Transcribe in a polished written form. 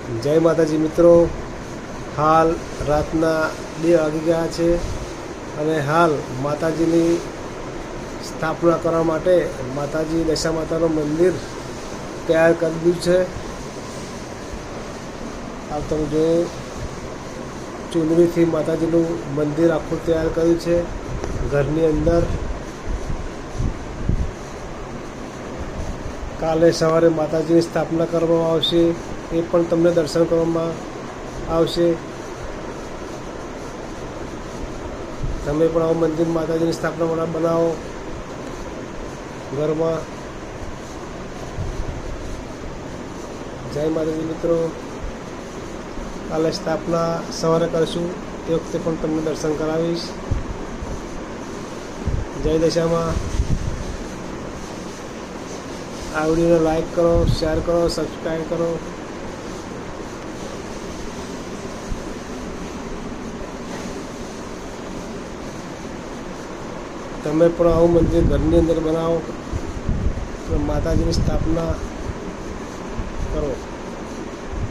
જય માતાજી મિત્રો, હાલ રાતના 2 વાગી ગયા છે અને હાલ માતાજીની સ્થાપના કરવા માટે માતાજી દશા માતાનું મંદિર તૈયાર કરી દીધું છે. આ તમે જો ચૂંદડીથી માતાજીનું મંદિર આખું તૈયાર કર્યું છે. ઘરની અંદર કાલે સવારે માતાજીની સ્થાપના કરવામાં આવશે, એ પણ તમને દર્શન કરવામાં આવશે. તમે પણ આવું મંદિર માતાજીની સ્થાપના બનાવો ઘરમાં. જય માતાજી મિત્રો, કાલે સ્થાપના સવારે કરશું, તે વખતે પણ તમને દર્શન કરાવીશ. જય દશામાં. આ વિડીયોને લાઈક કરો, શેર કરો, સબસ્ક્રાઈબ કરો. તમે પણ આવું મંદિર ઘરની અંદર બનાવો, માતાજીની સ્થાપના કરો.